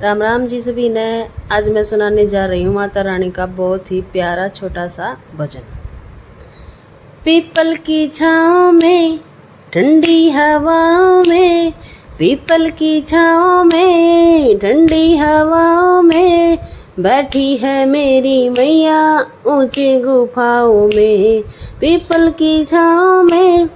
राम राम जी सभी ने। आज मैं सुनाने जा रही हूँ माता रानी का बहुत ही प्यारा छोटा सा भजन। पीपल की छाँव में ठंडी हवाओं में, पीपल की छाँव में ठंडी हवाओं में, बैठी है मेरी मैया ऊंची गुफाओं में। पीपल की छाँव में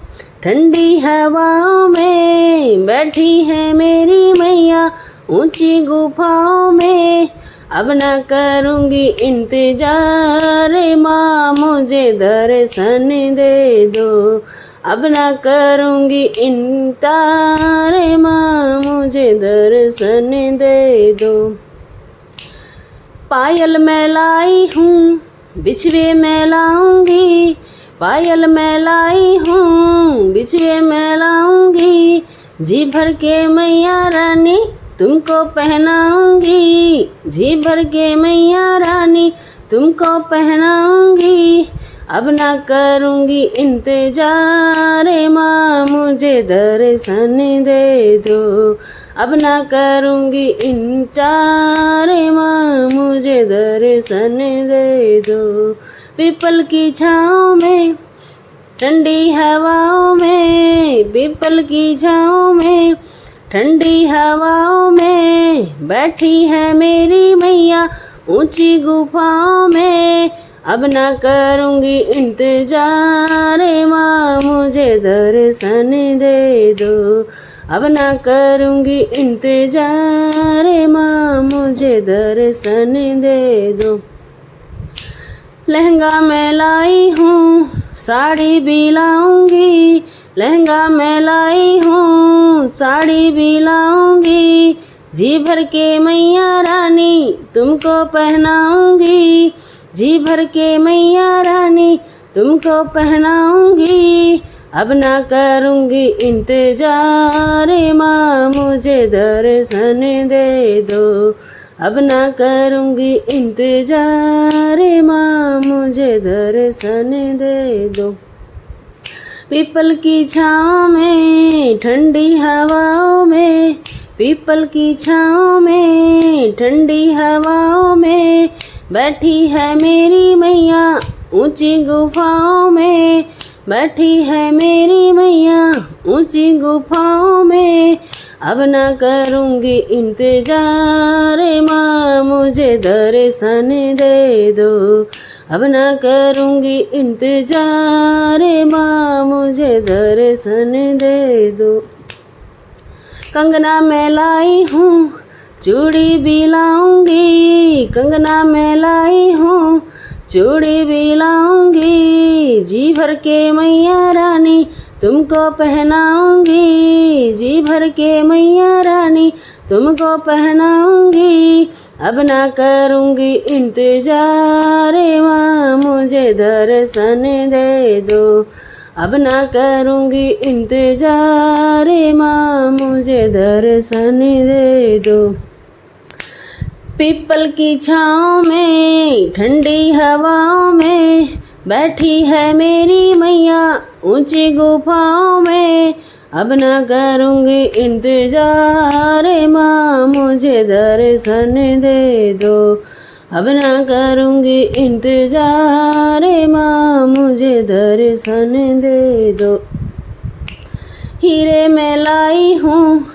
ठंडी हवाओं में, बैठी है मेरी मैया ऊंची गुफाओं में। अब न करूँगी इंतजार माँ मुझे दर्शन दे दो, अब न करूँगी इंतजार माँ मुझे दर्शन दे दो। पायल मैं लाई हूँ बिछुए मैं लाऊंगी, पायल मैं लाई हूँ बिछुए मैं लाऊंगी, जी भर के मैया रानी तुमको पहनाऊंगी, जी भर के मैया रानी तुमको पहनाऊंगी। अब ना करूँगी इंतजार माँ मुझे दर्शन दे दो, अब ना करूँगी इंतजार माँ मुझे दर्शन दे दो। पीपल की छाँव में ठंडी हवाओं में, पीपल की छाँव में ठंडी हवाओं में, बैठी है मेरी मैया ऊंची गुफाओं में। अब ना करूँगी इंतजार माँ मुझे दर्शन दे दो, अब ना करूँगी इंतजार माँ मुझे दर्शन दे दो। लहंगा मैं लाई हूँ साड़ी भी लाऊंगी, लहंगा मैं लाई हूँ साड़ी भी लाऊंगी, जी भर के मैया रानी तुमको पहनाऊंगी, जी भर के मैया रानी तुमको पहनाऊंगी। अब ना करूँगी इंतजार माँ मुझे दर्शन दे दो, अब ना करूँगी इंतजार माँ मुझे दर्शन दे दो। पीपल की छाँव में ठंडी हवाओं में, पीपल की छाँव में ठंडी हवाओं में, बैठी है मेरी मैया ऊंची गुफाओं में, बैठी है मेरी मैया ऊंची गुफाओं में। अब ना करूँगी इंतजार माँ मुझे दर्शन दे दो, अब ना करूँगी इंतजार माँ मुझे दर्शन दे दो। कंगना मैं लाई हूँ चूड़ी भी लाऊंगी, कंगना मैं लाई हूँ चूड़ी भी लाऊंगी, जी भर के मैया रानी तुमको पहनाऊंगी, जी भर के मैया रानी तुमको पहनाऊंगी। अब ना करूँगी इंतजार माँ मुझे दर्शन दे दो, अब ना करूँगी इंतजार माँ मुझे दर्शन दे दो। पीपल की छाँव में ठंडी हवाओं में, बैठी है मेरी मैया ऊंची गुफाओं में। अब ना करूँगी इंतजार माँ मुझे दर्शन दे दो, अब ना करूँगी इंतजार माँ मुझे दर्शन दे दो। हीरे मैं लाई हूँ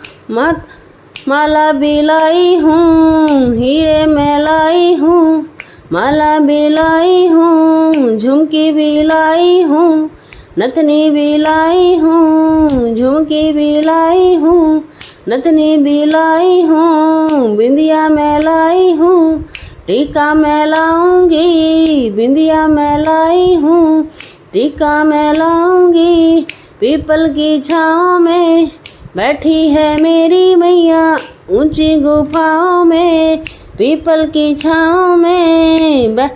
माला भी लाई हूँ, हीरे मैं लाई हूँ माला भी लाई हूँ, झुमकी भी लाई हूँ नथनी भी लाई हूँ, झुमकी भी लाई हूँ नथनी भी लाई हूँ, बिंदिया मैं लाई हूँ टीका मैं लाऊंगी, बिंदिया मैं लाई हूँ टीका मैं लाऊंगी। पीपल की छाँव में बैठी है मेरी मैया ऊंची गुफाओं में, पीपल की छाँव में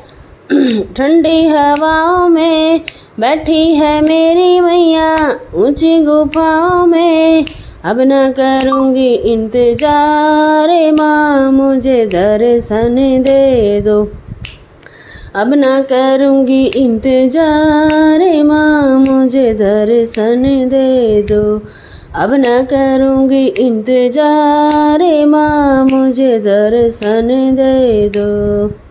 ठंडी हवाओं में, बैठी है मेरी मैया ऊंची गुफाओं में। अब ना करूँगी इंतजार माँ मुझे दर्शन दे दो, अब ना करूँगी इंतजार माँ मुझे दर्शन दे दो, अब न करूँगी इंतजार माँ मुझे दर्शन दे दो।